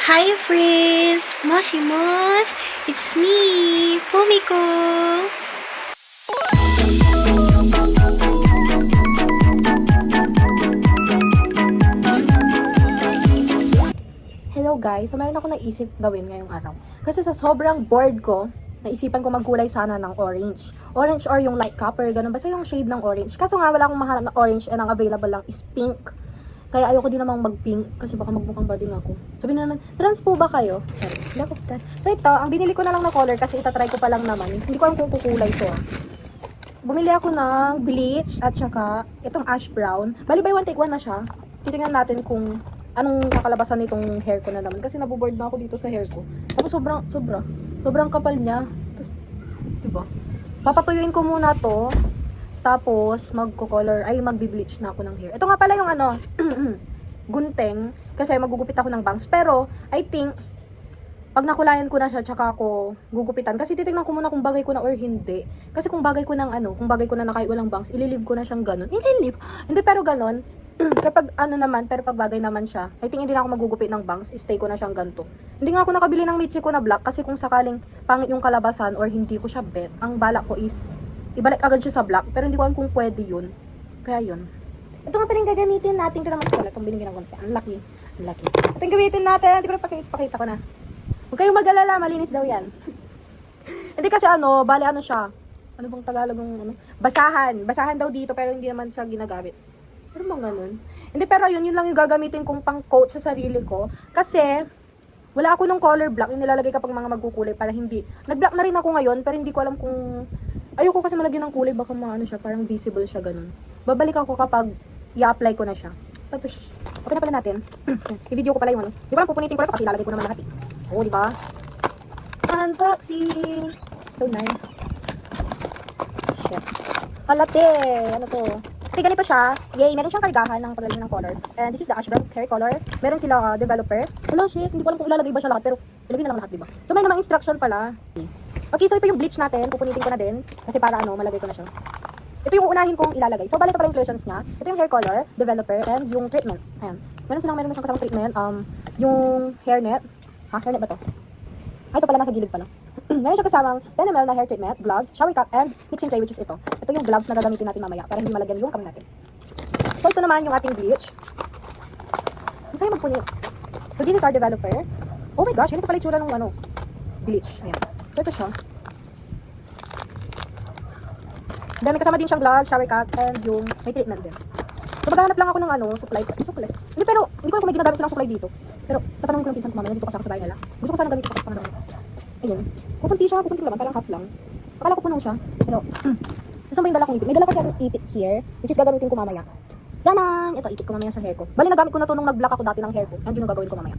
Hi friends! Moshimos! It's me, Fumiko! Hello guys, so meron ako naisip gawin ngayong araw. Kasi sa sobrang bored ko, naisipan ko magkulay sana ng orange. Orange or yung light copper, ganun. Basta yung shade ng orange. Kaso nga wala akong mahanap na orange and ang available lang is pink. Kaya ayoko din namang mag-pink kasi baka magmukhang bading ako. Sabi na naman, trans po ba kayo? Sorry, hindi ako trans. So ito, ang binili ko na lang na color kasi itatry ko pa lang naman. Hindi ko alam kung kukulay to Bumili ako ng bleach at saka itong ash brown. Bali by one take one na siya. Titingnan natin kung anong kakalabasan nitong hair ko na naman. Kasi naboboard na ako dito sa hair ko. Tapos sobrang kapal niya. Tapos, diba? Papatuyuin ko muna to. Tapos, magbi-bleach na ako ng hair. Ito nga pala yung gunting. Kasi magugupit ako ng bangs. Pero, I think, pag nakulayan ko na siya, tsaka ako gugupitan. Kasi titignan ko muna kung bagay ko na or hindi. Kasi kung bagay ko na nakay walang bangs, ililive ko na siyang ganun. Ililive? Hindi, pero ganun. Kapag pero pag bagay naman siya, I think hindi na ako magugupit ng bangs, stay ko na siyang ganito. Hindi nga ako nakabili ng Michi ko na black kasi kung sakaling pangit yung kalabasan or hindi ko siya bet, ang balak ko is ibalik agad siya sa black, pero hindi ko alam kung pwede yun. Kaya yun. Ito nga pa rin gagamitin natin. Ito naman pala, itong binigyan ng konti. Ang laki. Ito yung gamitin natin. Hindi ko na pakita ko na. Huwag kayong mag-alala, malinis daw yan. Hindi kasi siya. Ano bang Tagalog ng Basahan. Basahan daw dito pero hindi naman siya ginagamit. Pero bang ganun? Hindi, pero yun lang yung gagamitin kong pang-coat sa sarili ko. Kasi, wala ako ng color black. Yung nilalagay kapag mga magkukulay para hindi. Nag-black na rin ako ngayon, pero hindi ko alam kung ayoko kasi malagyan ng kulay, baka siya, parang visible siya, ganun. Babalik ako kapag i-apply ko na siya. Tapos, okay na pala natin. I-video ko pala yung Hindi ko lang pupunitin ko lang kasi ilalagay ko naman lahat eh. Oo, diba? Unboxing! So nice. Shit. Kalate! Ano to? Okay, ganito siya. Yay! Meron siyang kargahan ng paglalagay ng color. And this is the ash brown hair color. Meron sila developer. Wala, shit. Hindi ko alam kung ilalagay ba siya lahat, pero ilagay na lang lahat, diba? So, may namang instruction pala. Okay, so ito yung bleach natin. Pupunitin ko na din. Kasi para malagay ko na siya. Ito yung uunahin kong ilalagay. So, bali ito pala yung inclusions niya. Ito yung hair color, developer, and yung treatment. Ayan. Meron siyang kasamang treatment. Yung hairnet. Hairnet ba to? Ay, ito pala nasa gilid pala. Meron siya kasamang 10 ml na hair treatment, gloves, shower cap, and mixing tray, which is ito. Ito yung gloves na gagamitin natin mamaya para hindi malagyan yung kamay natin. So, ito naman yung ating bleach. Masaya magpunit. So, this is our developer. Oh my gosh, ganito pala yung tsura ng bleach. Ayan. So, ito siya. Then, may kasama din siyang gloves, shower cap, and yung may treatment din. So, maghahanap lang ako ng supply. Hindi, pero, hindi ko alam kung may ginagamit silang supply dito. Pero, tatanungin ko yung pinsan ko mamaya, dito kasi ako sa bahay nila. Gusto ko sana gamit ito kasi pang ayun. Pupunti ko naman, parang half lang. Akala ko puno siya. Pero, gusto ba yung dala kong ipit? May dala kasi akong ipit here, which is gagamitin ko mamaya. Ganang! Ito, ipit ko mamaya sa hair ko. Bali, nagamit ko na to nung nag-block ako dati ng hair ko. And yun yung gagawin ko mamaya.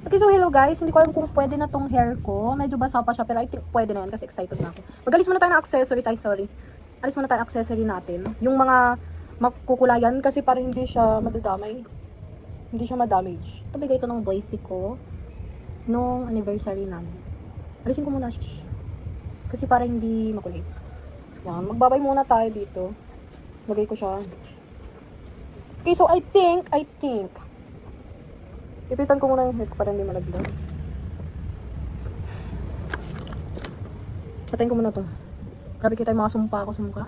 Okay, so hello guys. Hindi ko alam kung pwede na tong hair ko. Medyo basa pa siya, pero I think pwede na yan kasi excited na ako. Mag-alis muna tayo ng accessories. Alis muna tayo ng accessory natin. Yung mga makukulayan kasi parang hindi siya madadamay. Hindi siya ma-damage. Ito, bigay ito ng boyfriend ko nung anniversary namin. Alisin ko muna siya. Kasi para hindi makulit. Yan, magbabay muna tayo dito. Lagay ko siya. Okay, so I think ipitan ko muna yung hair ko para hindi malaglag. Patayin ko muna to. Grabe kita yung mga sumpa ako sa mukha.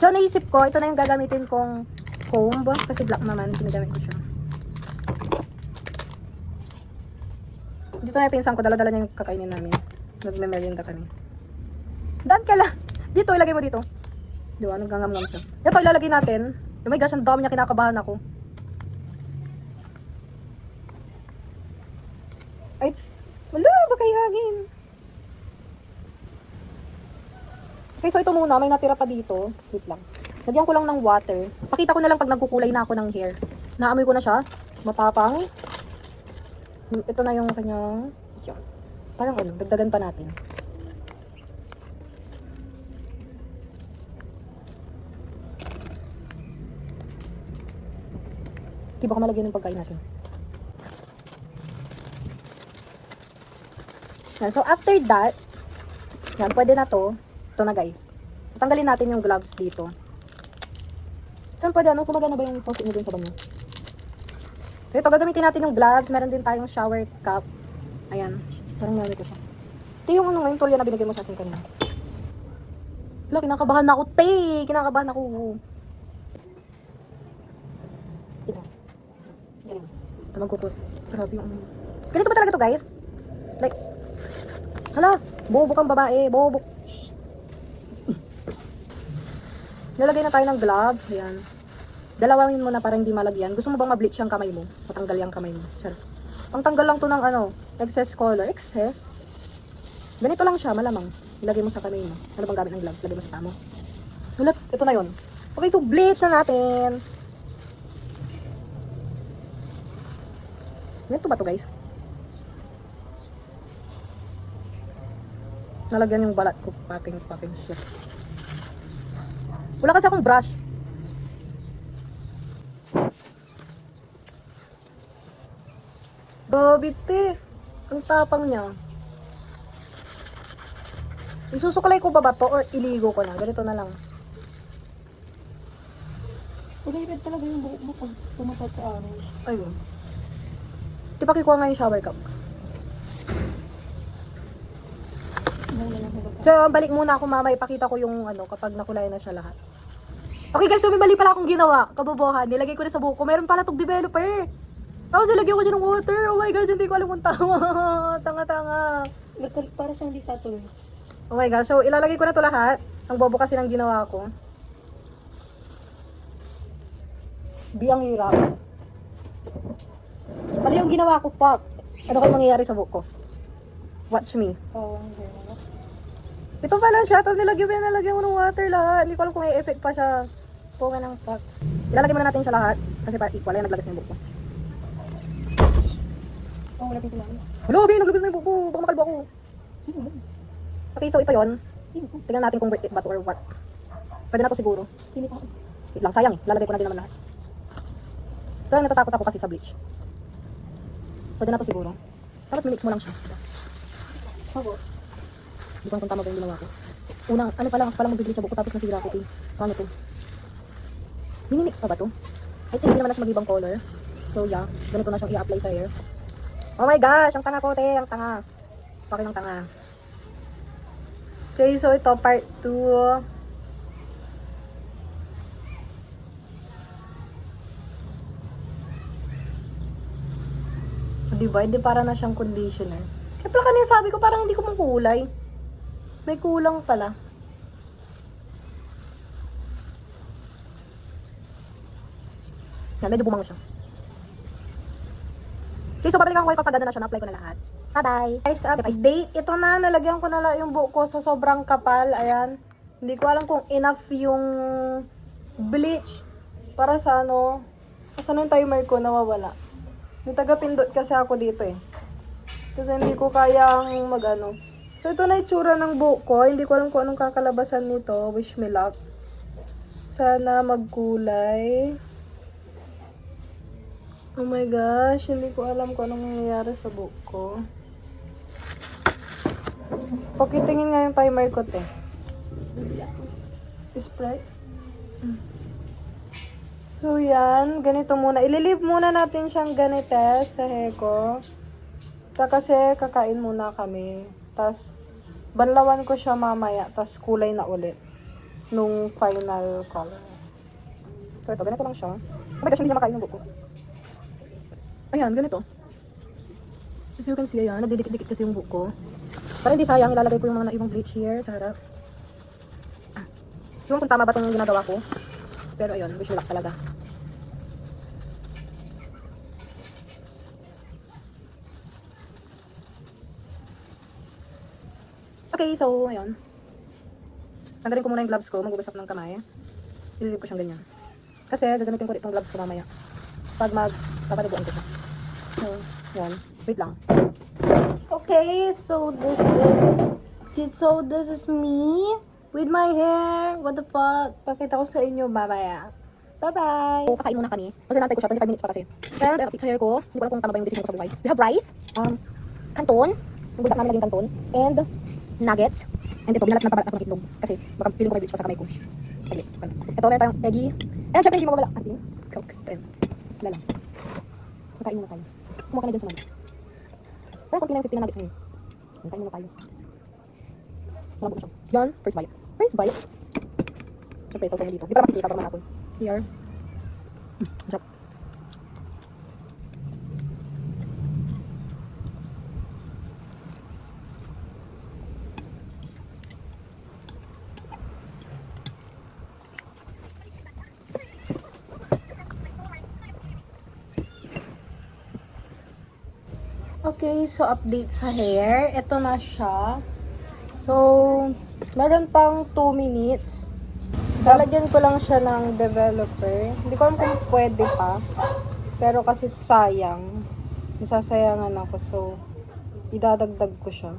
So, naisip ko, ito na yung gagamitin kong comb. Kasi black naman, pinagamit ko siya. Dito na yung pinsan ko, dala-dala niya yung kakainin namin. Nagme-merienda kami. Daan ka lang. Dito, ilagay mo dito. Diba, nagangam-ngam siya. Ito, ilalagay natin. Oh my gosh, ang dami niya, kinakabahan ako. Ay, wala, baka ihagin. Okay, so ito muna, may natira pa dito. Wait lang. Lagyan ko lang ng water. Pakita ko na lang pag nagkukulay na ako ng hair. Naamoy ko na siya. Matapang. Ito na yung kanyang, yan. Parang dagdagan pa natin. Okay, baka malagyan ng pagkain natin. Yan, so after that, yan, pwede na to. Ito na guys. Tatanggalin natin yung gloves dito. Saan pwede kumaga na ba yung post-it nyo dun sa banyo? So ito, gagamitin natin yung gloves. Meron din tayong shower cup. Ayan. Parang gamit ko siya. Ito yung ano ngayon, tulya na binigay mo sa akin kanina. Wala, kinakabahan na ako, te! Kinakabahan ako. Ito. Ganyan. Ito magkukul. Grabe yung ano. Ganito ba talaga to, guys? Like, hala, bobo kang babae. Bobo. Shh. Nalagay na tayo ng gloves. Ayan. Dalawin mo na para hindi malagyan. Gusto mo bang ma-bleach yung kamay mo? Matanggal yung kamay mo. Charot. Pangtanggal lang to ng ano, excess color. Excess? Ganito lang siya, malamang. Ilagay mo sa kamay mo. Ano bang gamit ng gloves? Lagay mo sa tamo. Ulat, ito na yon. Okay, so bleach na natin. Ganito ba to, guys? Nalagyan yung balat ko. Popping shit. Wala kasi akong brush. Babite. Ang tapang niya. Isusuklay ko ba to or iligo ko na? Ganito na lang. Ulipid talaga yung buhok mo pag tumatad sa araw. Ayun. Di pa kikuha nga yung shower cup. So, balik muna ako mama. Ipakita ko yung ano, kapag nakulay na siya lahat. Okay guys, so may mali pala akong ginawa. Kabobohan. Nilagay ko na sa buhok ko. Meron pala tong developer. Tapos nilagyan ko siya ng water. Oh my gosh, hindi ko alam kung tama. Tanga-tanga. Para siyang di sa tuloy. Oh my gosh, so ilalagay ko na to lahat. Ang bobo kasi ng ginawa ko. Biyang hirap. Mali yung ginawa ko, fuck. Ano kayo mangyayari sa buhok ko? Watch me. Oo, Ito pala siya, tapos nilagyan ko ng water lahat. Hindi ko alam kung may effect pa siya. Punga ng fuck. Ilalagay muna natin siya lahat. Kasi para equal, ay naglagas na yung buhok ko. Oo, lapit lang. Hello, Bi, naglagas na yung buhok ko. Baka makalbo ako. Okay, so ito yon. Tingnan natin kung worth it ba to or what. Pwede na to siguro. Wait lang, sayang eh. Lalagay ko na din naman lahat. Ito lang natatakot ako kasi sa bleach. Pwede na to siguro. Tapos minix mo lang siya. Oo. Hindi ko alam kung tama ba yung ginawa ko. Unang, ano pa lang mag-bleach sa buko tapos nasira ko. Paano to? Minimix pa ba to? I think hindi naman na siya mag-ibang color. So yeah, ganito na siyang i-apply sa hair. Oh my gosh, ang tanga ko, te. Ang tanga. Bakit ang tanga? Okay, so ito, part 2. Diba? Hindi para na siyang conditioner. Kaya pala kanina sabi ko, parang hindi ko mong kulay. May kulang pala. Yan, medyo bumango siya. Okay, so babalikan ko kayo kapag na siya, na-apply ko na lahat. Bye-bye! Guys, device date. Ito na, nalagyan ko na lang yung buhok ko sa sobrang kapal. Ayan. Hindi ko alam kung enough yung bleach para sa ano. Kasi yung timer ko nawawala. May taga-pindot kasi ako dito eh. Kasi hindi ko kayang mag-ano. So, ito na itsura ng buhok ko. Hindi ko alam kung anong kakalabasan nito. Wish me luck. Sana magkulay. Oh my gosh. Hindi ko alam kung anong nangyayari sa buhok ko. Pakitingin nga yung timer ko, te. Sprite. So, yan. Ganito muna. Ililive muna natin siyang ganito sa heko. Kasi kakain muna kami. Tapos, banlawan ko siya mamaya. Tapos, kulay na ulit. Nung final color. So, ito. Ganito lang siya. Oh my gosh, hindi niya makain yung buko. Ayan, ganito. As you can see, ayan. Nagdidikit-dikit kasi yung buko. Para hindi sayang, ilalagay ko yung mga naibang bleach here sa harap. Yung kung tama ba itong ginagawa ko. Pero ayun, wish me luck talaga. Okay, so, ayun. Tanggalin ko muna yung gloves ko, magbubasap ng kamay. Ililip ko siyang ganyan. Kasi, gagamitin ko itong gloves ko mamaya. Pag papaliguan ko siya. So, yan. Wait lang. Okay, so this is me with my hair. What the fuck? Pakita ko sa inyo mamaya. Bye-bye! So, kakain muna kami. Kasi nantay ko siya, 25 minutes pa kasi. And, pizza hair ko. Hindi ko alam kung tama ba yung decision ko sa buhay. We have rice, canton, yung buldak namin naging canton, and nuggets. And ito, binalat na pabalat ako ng itlog. Kasi baka piling ko may bleach pa sa kamay ko. Saglit. Ito, meron tayong eggy. And syempre, hindi mawawala. Ating coke. Ito yun. Wala lang. Nakain muna tayo. Kumuha ka na dyan sa mali. Pero konti lang yung 50 na nuggets ngayon. Nakain muna tayo. Malambot na siya. Yan, first bite. First bite. Siyempre, sausaw mo dito. Di pa makikita pa natin. Here. Masarap. Okay, so update sa hair. Ito na siya. So, meron pang 2 minutes. Lalagyan ko lang siya ng developer. Hindi ko alam kung pwede pa. Pero kasi sayang. Nasasayangan ako. So, idadagdag ko siya.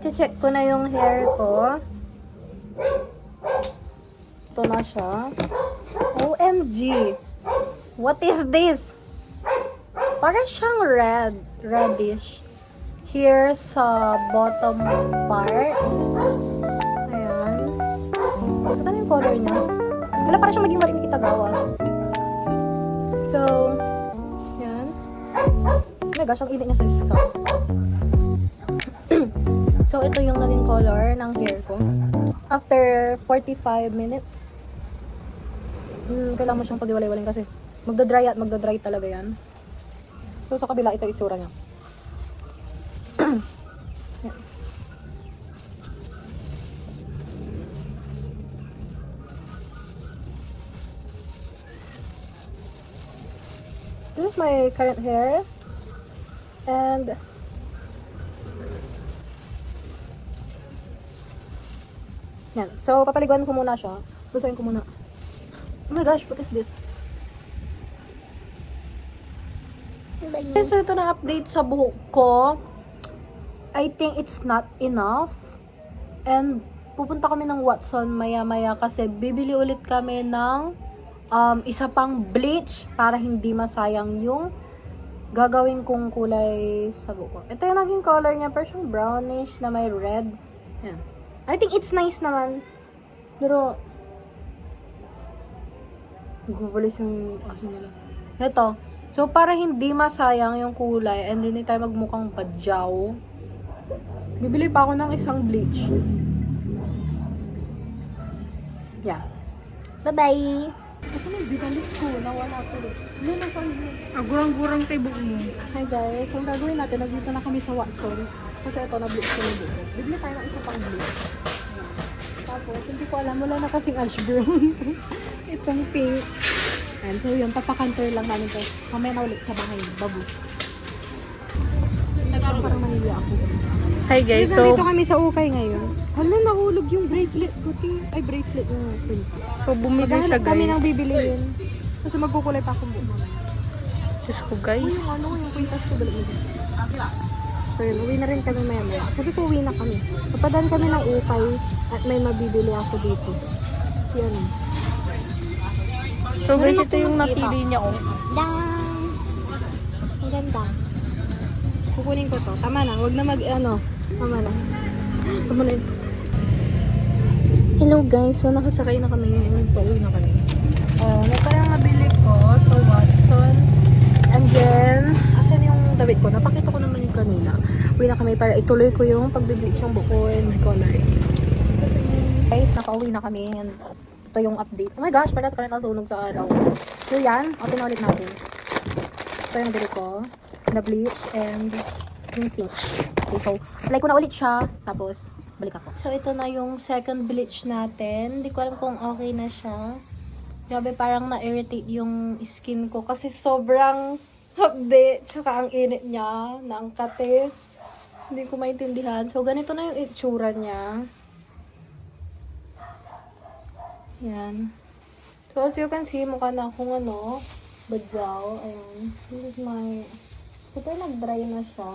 Check ko na yung hair ko. Ito na siya. OMG! What is this? Parang siyang reddish. Here sa bottom part. Ayan. So, ano yung color niya? Wala, parang siyang maging marinig kitagawa. So, ayan. Oh my gosh, ang init niya sa scalp. So, ito yung naging color ng hair ko. After 45 minutes, kailangan mo siyang pag-iwalay-walay kasi magdadry at magdadry talaga yan. So, sa kabila, ito itsura niya. This is my current hair. And yan. So, papaliguan ko muna siya. Lusain ko muna. Oh my gosh, what is this? Okay, so ito na update sa buhok ko. I think it's not enough. And pupunta kami ng Watson maya-maya kasi bibili ulit kami ng isa pang bleach para hindi masayang yung gagawin kong kulay sa buhok ko. Ito yung naging color niya. Pero siyang brownish na may red. Yan. I think it's nice naman. Pero gugulis yung aso nila. Ito. So, para hindi masayang yung kulay and hindi tayo magmukhang badyaw, bibili pa ako ng isang bleach. Yeah. Bye-bye! Kasi may binalik ko. Nawala ko. Yun ang saan yun. Gurang-gurang tayo buko mo. Hi guys. So, ang gagawin natin, nandito na kami sa Watson's. Kasi ito, na-bleach ko yung buko. Bibili tayo ng isa pang bleach. Tapos, hindi ko alam, wala na kasing ash brown. Itong pink. And so yun, papakantor lang namin to. Mamaya na ulit sa bahay, babus. Parang manili ako. Hi guys, so Dito kami sa ukay ngayon. Hala, nahulog yung bracelet ko. Ay, bracelet yung pin. bumili siya Maghahanap kami guys. ng bibiliin. Kasi magkukulay pa akong buko. Diyos ko guys. Yung ano, yung kwintas ko balik nito. So yun, uwi na rin kami maya-maya. Sabi ko, uwi na kami. Papadaan kami ng ukay at may mabibili ako dito. Yan. So guys, ito yung napili niya ko. Dang! Ang ganda. Kukunin ko to. Tama na. Huwag na Tama na. Tama na yun. Hello guys. So nakasakay na kami. Pauwi na kami. Ito yung nabili ko sa Watson's. And then, asan yung damit ko? Napakita ko naman yung kanina. Uwi na kami para ituloy ko yung pagbibleach yung buko and coloring. Guys, nakauwi na kami. And ito yung update. Oh my gosh, pala ito ka rin nasunog sa araw. So yan, open na ulit natin. Ito yung nabili ko. Na bleach and yung pink. Okay, so apply ko na ulit siya. Tapos, balik ako. So ito na yung second bleach natin. Hindi ko alam kung okay na siya. Grabe, parang na-irritate yung skin ko. Kasi sobrang hapde. Tsaka ang init niya. Naangkat eh. Hindi ko maintindihan. So ganito na yung itsura niya. Yan. So, as you can see, mukha na akong badyaw. Ayan. This is my... Ito nag-dry na siya.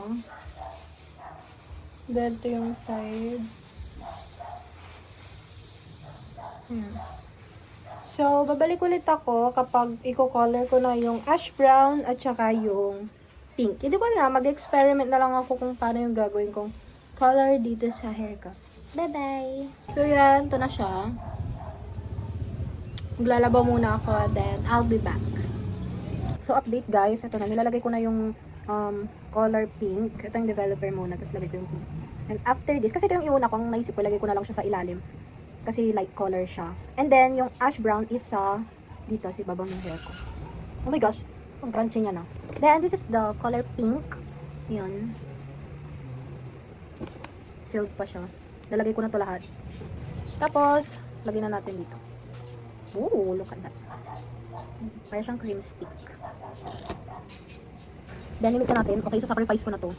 Then, ito yung side. Ayan. So, babalik ulit ako kapag i-color ko na yung ash brown at saka yung pink. Hindi ko na, mag-experiment na lang ako kung paano yung gagawin kong color dito sa hair ko. Bye-bye! So, yan. Ito na siya. Maglalaba muna ako, then I'll be back. So, update guys. Ito na. Nilalagay ko na yung color pink. Ito yung developer muna. Tapos lagay ko yung pink. And after this, kasi ito yung iuna kong naisip ko, lagay ko na lang siya sa ilalim. Kasi light color siya. And then, yung ash brown is sa dito, sa ibabang ng hair ko. Oh my gosh, ang crunchy niya na. Then, this is the color pink. Yun. Sealed pa siya. Lalagay ko na to lahat. Tapos, lagay na natin dito. Ooh, look at that. Parang siyang cream stick. Then, i-mix na natin. Okay, so sacrifice ko na to.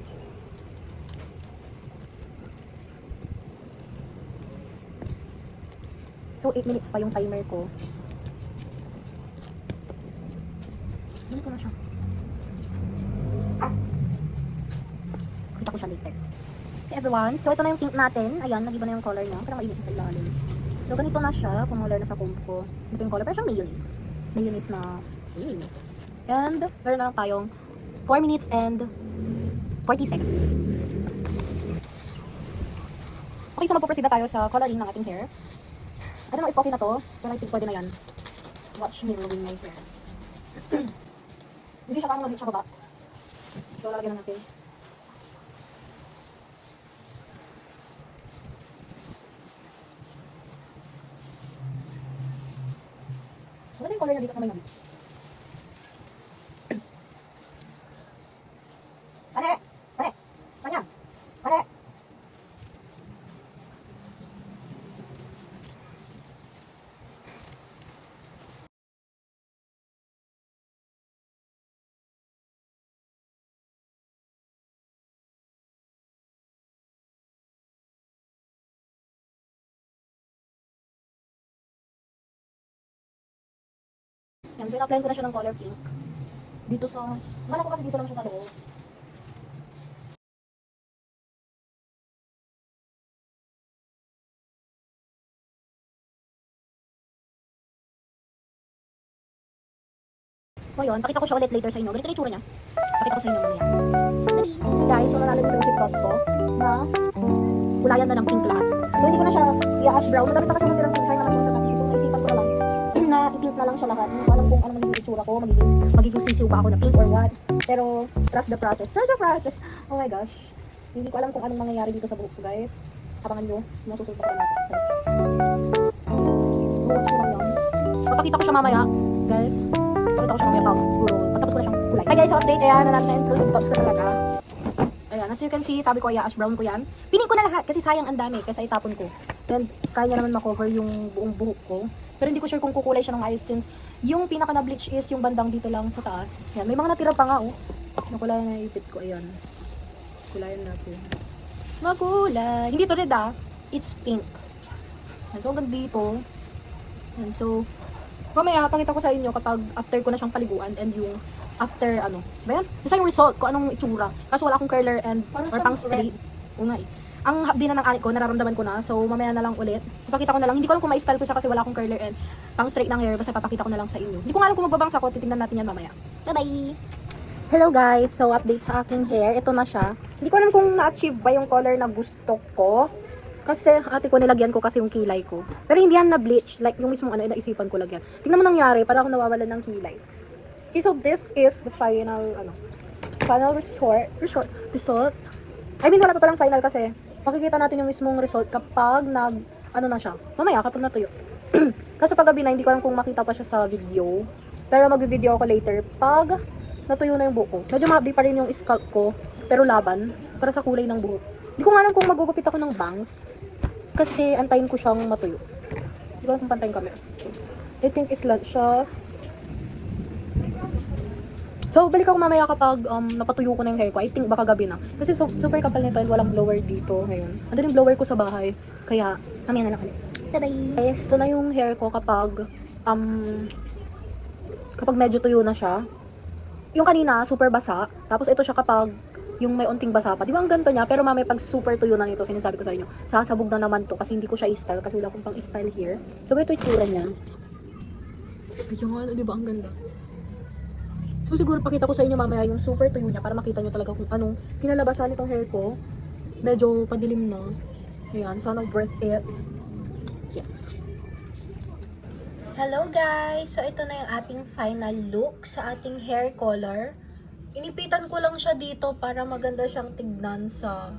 So, 8 minutes pa yung timer ko. Hindi ko na siya. Kita ko siya later. Okay, everyone. So, ito na yung pink natin. Ayan, nag-iba na yung color niya. Parang mainit sa ilalim. So, ganito na siya. Kumular na sa comb ko. Ito yung color. Parang siyang mayonnaise. Mayonnaise na... And, meron na tayong 4 minutes and 40 seconds. Okay, so magpo-proceed na tayo sa coloring ng ating hair. I don't know if okay na to, pero I think pwede na yan. Watch me rolling my hair. Hindi siya kang mag-hit sa baba. So, lalagyan na natin. Ano na yung color na dito sa may nabi? Pare! Pare! Panya! Pare! Yan, so in-apply ko na siya ng color pink. Dito sa... Mana ko kasi dito lang siya sa loob. So yun, pakita ko siya ulit later sa inyo. Ganito na yung tsura niya. Pakita ko sa inyo mamaya. Guys, so nalalagay ko yung crops ko na kulayan na ng pink lahat. So hindi ko na siya i-ash brown. Madami pa kasi yung tirang design na lang yung sa kasi. So naisipan ko na lang na i-pink na lang siya lahat. Hindi ko alam kung ano magiging itsura ko. Magiging sisiw ba ako na pink or what. Pero trust the process. Trust the process. Oh my gosh. Hindi ko alam kung anong mangyayari dito sa buhok ko guys. Abangan nyo. Masusunod pa ko natin. So watch ko lang yun. Papakita ko siya mamaya guys. Pakita ko siya mamaya pa. Siguro pagtapos ko na siyang kulay. Hi guys, so update. Ayan, nanalo na yung tops ko talaga. Ayan, as you can see, sabi ko ay ash brown ko yan. Pining ko na lahat kasi sayang ang dami kasi itapon ko. Then, kaya niya naman makover yung buong buhok ko. Pero hindi ko sure kung kukulay siya ng ayos since yung pinaka na bleach is yung bandang dito lang sa taas. Ayan, may mga natira pa nga oh. Nakulayan na yung ipit ko, ayan. Kulayan natin. Makulay. Hindi to red ah. It's pink. Ayan, so hanggang dito. Ayan, so, mamaya, pakita ko sa inyo kapag after ko na siyang paliguan and yung after ano. Ba yan? Basta yung result ko anong itsura. Kaso wala akong curler and or pang straight. O nga eh. Ang hapdi na ng anit ko, nararamdaman ko na. So, mamaya na lang ulit. Ipakita ko na lang. Hindi ko alam kung ma-style ko siya kasi wala akong curler and pang straight ng hair. Basta papakita ko na lang sa inyo. Hindi ko nga alam kung magbabangs ako. Titingnan natin yan mamaya. Bye-bye! Hello guys! So, update sa aking hair. Ito na siya. Hindi ko alam kung na-achieve ba yung color na gusto ko. Kasi ate ko nilagyan ko kasi yung kilay ko. Pero hindi yan na bleach. Like yung mismong ano, naisipan ko lagyan. Tingnan mo nangyari. Para ako nawawalan ng kilay. Okay, so this is the final, final result. I mean, wala pa palang final kasi makikita natin yung mismong result kapag na siya. Mamaya, kapag natuyo. Kasi pag gabi na, hindi ko alam kung makita pa siya sa video. Pero mag-video ako later pag natuyo na yung buhok ko. Medyo mahapdi pa rin yung scalp ko, pero laban, para sa kulay ng buhok. Hindi ko nga alam kung magugupit ako ng bangs. Kasi antayin ko siyang matuyo. Hindi ko alam kung pantayin camera. I think islant siya. So, balik ako mamaya kapag napatuyo ko na yung hair ko. I think baka gabi na. Kasi super kapal nito and walang blower dito ngayon. Andun yung blower ko sa bahay. Kaya, mamaya na lang ulit. Bye-bye! Guys, ito na yung hair ko kapag medyo tuyo na siya. Yung kanina, super basa. Tapos ito siya kapag yung may unting basa pa. Di ba ang ganda niya? Pero mamaya pag super tuyo na nito, sinasabi ko sa inyo, sasabog na naman to kasi hindi ko siya i-style kasi wala akong pang i-style here. So, ito yung tsura niya. Ayun, di ba ang ganda? So siguro pakita ko sa inyo mamaya yung super tuyo niya para makita nyo talaga kung anong kinalabasan nitong hair ko. Medyo padilim na. Ayan, sana worth it. Yes. Hello guys! So ito na yung ating final look sa ating hair color. Inipitan ko lang siya dito para maganda siyang tignan sa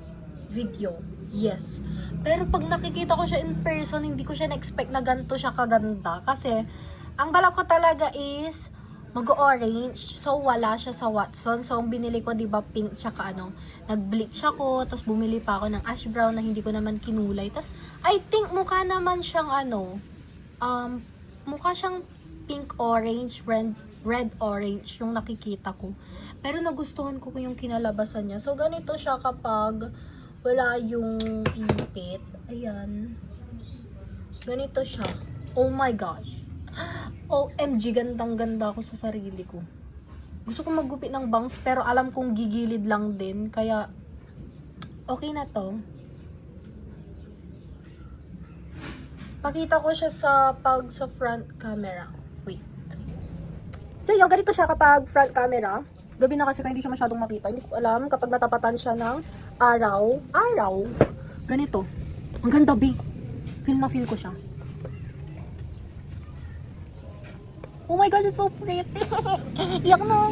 video. Yes. Pero pag nakikita ko siya in person, hindi ko siya na-expect na ganito siya kaganda. Kasi, ang balak ko talaga is mag-orange. So, wala siya sa Watson. So, ang binili ko, diba, pink, tsaka nag-bleach ako. Tapos, bumili pa ako ng ash brown na hindi ko naman kinulay. Tapos, I think, mukha naman siyang, mukha siyang pink-orange, red-orange yung nakikita ko. Pero, nagustuhan ko yung kinalabasan niya. So, ganito siya kapag wala yung ipit. Ayan. Ganito siya. Oh my gosh. OMG, gandang-ganda ako sa sarili ko. Gusto ko maggupit ng bangs, pero alam kong gigilid lang din. Kaya, okay na to. Pakita ko siya sa front camera. Wait. So, yung ganito siya kapag front camera. Gabi na kasi kaya hindi siya masyadong makita. Hindi ko alam kapag natapatan siya ng araw. Ganito. Ang ganda, B. Feel na feel ko siya. Oh my gosh, it's so pretty. Iyak na.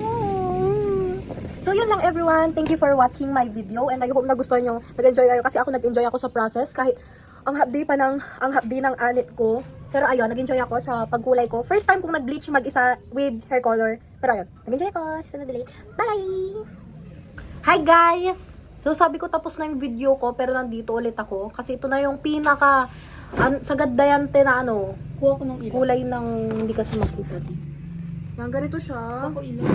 So, yun lang everyone. Thank you for watching my video. And I hope nagustuhan nyo. Nag-enjoy kayo. Kasi ako nag-enjoy ako sa process. Kahit ang hapdi ng anit ko. Pero ayun, nag-enjoy ako sa pagkulay ko. First time kong nag-bleach mag-isa with hair color. Pero ayun, nag-enjoy ako. Sunod-ulit. Bye! Hi guys! So, sabi ko tapos na yung video ko. Pero nandito ulit ako. Kasi ito na yung pinaka sagad dayante na Kuha ko ng ilaw. kulay ng hindi kasi makita. Yan, ganito siya. Ako ilaw.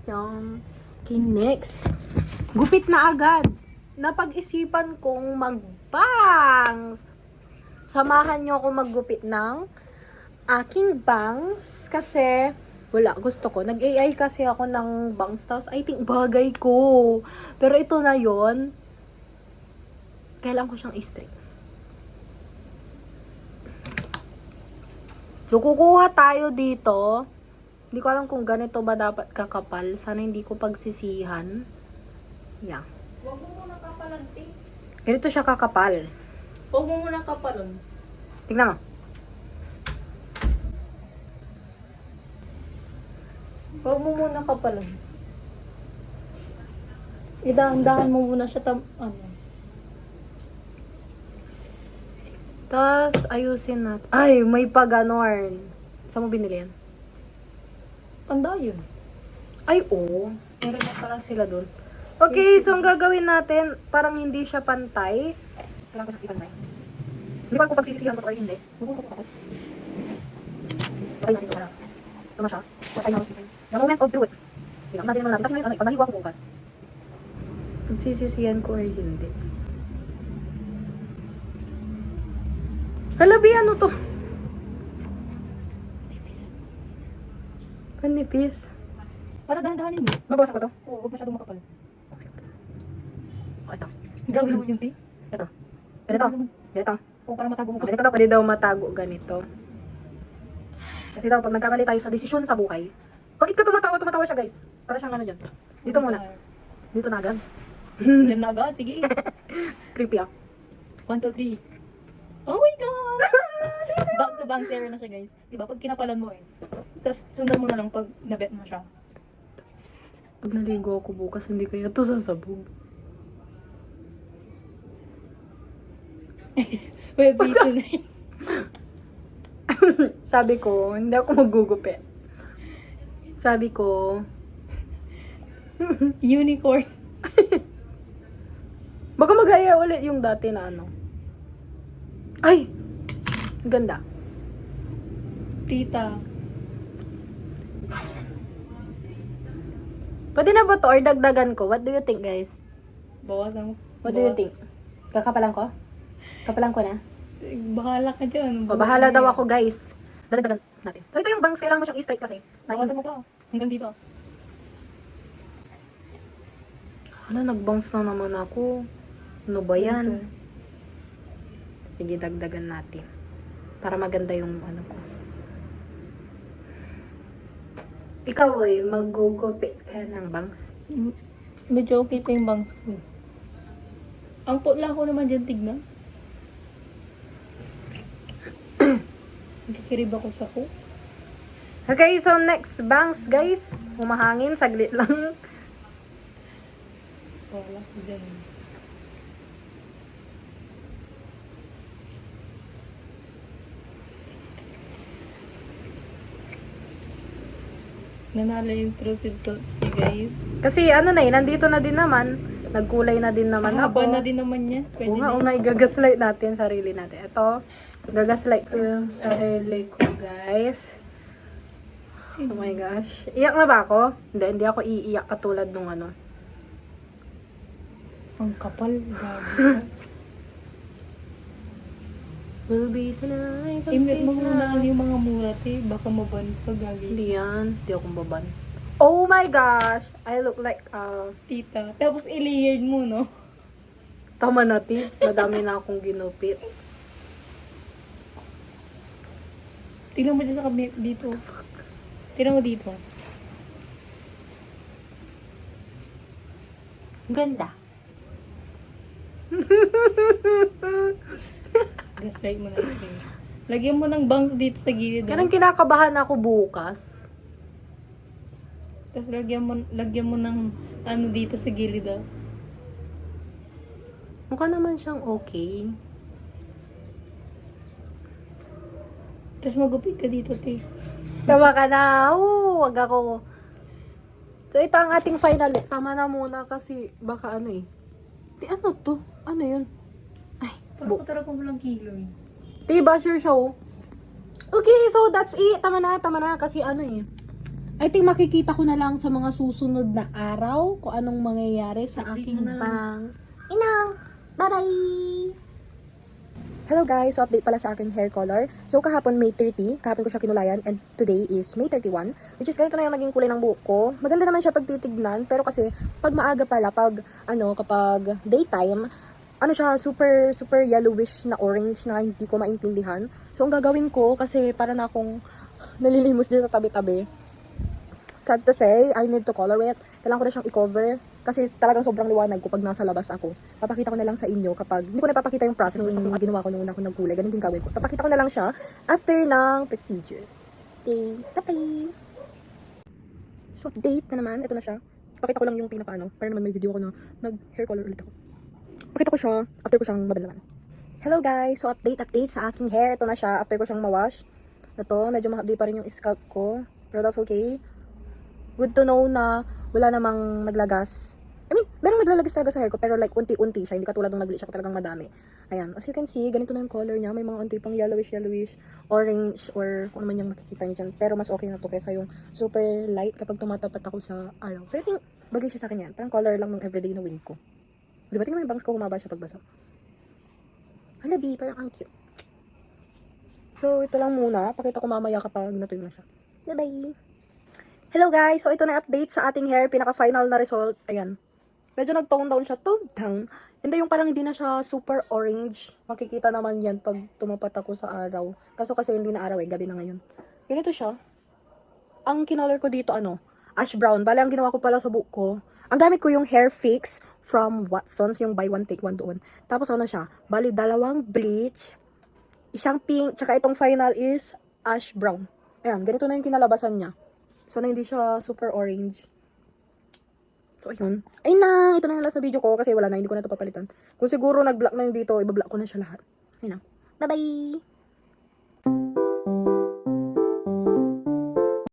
Yan. Okay, next. Gupit na agad. Napag-isipan kong mag-bangs. Samahan nyo ako maggupit ng aking bangs. Kasi, wala, gusto ko. Nag-AI kasi ako ng bangs. Tapos, I think, bagay ko. Pero ito na yon. Kailangan ko siyang i-straight. So, kukuha tayo dito. Hindi ko alam kung ganito ba dapat kakapal. Sana hindi ko pagsisihan. Yeah. Huwag mo muna kapalan, te. Ganito siya kakapal. Huwag mo muna kapalan. Tignan mo. Huwag mo muna kapalan. Idahan-dahan mo muna siya Tapos, ayusin natin. Ay, may paganorn. Saan mo binili yan? Panda yun. Ay, oo. Meron na pala sila dun. Okay, so ang gagawin natin, parang hindi siya pantay. Kailangan ko siya ipantay. Hindi ko alam kung pagsisisihan ko or hindi. Huwag mo kapalan. Okay natin ito para. Tama siya. Patay na ako siya. The moment of truth. Tingnan natin naman natin. Kasi ngayon, pag naligo ako bukas. Pagsisisihan ko or hindi. Hala, B, ano to? Panipis. Para dahan-dahanin mo. Mabasa ko to? Oo, huwag masyadong makapal. O, ito. Grabe naman yung te. Ito. Ganito. Ganito. Oo, para matago mo pa. Ganito daw, pwede daw matago ganito. Kasi daw, pag nagkamali tayo sa desisyon sa buhay, bakit ka tumatawa siya, guys? Para siyang ano dyan. Dito muna. Dito na agad. Diyan na agad, sige. Creepy ah. 1, 2, 3. Oh my God! Back to bank zero na siya, guys. Diba? Pag kinapalan mo Tapos sundan mo na lang pag nabet mo siya. Pag naligo ako bukas, hindi kaya ito sasabog. Well, dito na yun. Sabi ko, hindi ako magugupit. Sabi ko, Unicorn. baka mag-aya ulit yung dati na ano. Ay! Ganda. Tita. Pwede na ba to or dagdagan ko? What do you think, guys? Bawasan mo. What do you think? Kakapalan ko? Kapalan ko na? Bahala ka dyan. O, bahala daw ako, guys. Dagdagan natin. So, ito yung bangs. Kailangan mo siyang i-straight kasi. Bawasan mo pa. Hanggang dito. Ano, nag-bangs na naman ako. Ano ba yan? Sige, dagdagan natin. Para maganda yung ano ko. Ikaw mag-gugupit ka ng bangs. Medyo okay pa yung bangs ko. Ang putla ko naman dyan, tignan. Nagkikirib ako sa ko. Okay, so next bangs, guys. Humahangin, saglit lang. Wala ko dyan. Nanalo yung truth thoughts niya, guys. Kasi ano na nandito na din naman. Nagkulay na din naman Ang haba ako. na din naman niya. Pwede Oo nga, na. gagaslight natin sarili natin. Ito, gagaslight ko yung sarili ko, guys. Oh my gosh. Iyak na ba ako? Hindi ako iiyak katulad nung ano. Ang kapal. Gabi. Will be tonight. Imit mo muna yung mga murat eh. Baka maban ka, Gabi. Hindi yan. Hindi akong baban. Oh my gosh! I look like, Tita. Tapos i-layered mo, no? tama na, ti. Madami na akong ginupit. Tingnan mo dyan sa kabit dito. Tingnan mo dito. Ganda. Gaslight mo na yun. Lagyan mo ng bangs dito sa gilid. Ganun kinakabahan ako bukas. Tapos lagyan mo ng ano dito sa gilid. Mukha naman siyang okay. Tapos magupit ka dito, te. Tama ka na. Oo, wag ako. So, ito ang ating final. Tama na muna kasi baka ano eh. Di ano to? Ano yun? Ay, Parang ko talaga walang kiloy. Di basher show. Okay, so that's it. Tama na. Kasi ano eh. I think makikita ko na lang sa mga susunod na araw kung anong mangyayari sa aking mo na lang. bang. Inang! Bye-bye! Hello guys! So update pala sa aking hair color. So kahapon May 30, kahapon ko siya kinulayan and today is May 31, which is ganito na yung naging kulay ng buhok ko. Maganda naman siya pag titignan, pero kasi pag maaga pala, kapag daytime, ano siya, super yellowish na orange na hindi ko maintindihan. So ang gagawin ko, kasi para na akong nalilimos din sa tabi-tabi. Sad to say, I need to color it. Kailangan ko na siyang i-cover. Kasi talagang sobrang liwanag ko pag nasa labas ako. Papakita ko na lang sa inyo kapag, hindi ko na papakita yung process basta kung ginawa ko nung una ko nagkulay. Ganun din gawin ko. Papakita ko na lang siya after ng procedure. Okay, bye-bye! So, update na naman. Ito na siya. Pakita ko lang yung pinaka-ano. Para naman may video ko na nag-hair color ulit ako. Pakita ko siya after ko siyang mabalaman. Hello guys! So, update sa aking hair. Ito na siya after ko siyang mawash. Ito, medyo mahapdi pa rin yung scalp ko. Pero that's okay. Good to know na wala namang naglagas. I mean, merong naglalagas talaga sa hair ko, pero like unti-unti siya. Hindi katulad nung nag-bleach ako talagang madami. Ayan. As you can see, ganito na yung color niya. May mga unti pang yellowish, orange, or kung ano man yung makikita niyo dyan. Pero mas okay na to kaysa yung super light kapag tumatapat ako sa araw. Pero I think, bagay siya sa akin yan. Parang color lang ng everyday na wig ko. Di ba? Tingnan mo yung bangs ko, humaba siya pagbasa. Hala, B, parang ang cute. So, ito lang muna. Pakita ko mamaya kapag natuyo na siya. Bye-bye! Hello guys! So, ito na update sa ating hair. Pinaka-final na result. Ayan. Medyo nag-tone down siya. Tone down. Hindi yung parang hindi na siya super orange. Makikita naman yan pag tumapat ako sa araw. Kaso kasi hindi na araw eh. Gabi na ngayon. Ganito siya. Ang kinolor ko dito, ash brown. Bale, ang ginawa ko pala sa buhok ko. Ang gamit ko yung hair fix from Watsons. Yung buy one, take one doon. Tapos ano siya? Bali, 2 bleach. Isang pink. Tsaka itong final is ash brown. Ayan. Ganito na yung kinalabasan niya. Sana hindi siya super orange. So, ayun. Ayun na! Ito na yung last na video ko kasi wala na. Hindi ko na ito papalitan. Kung siguro nag-block na yung dito, ibablock ko na siya lahat. Ayun na. Bye-bye!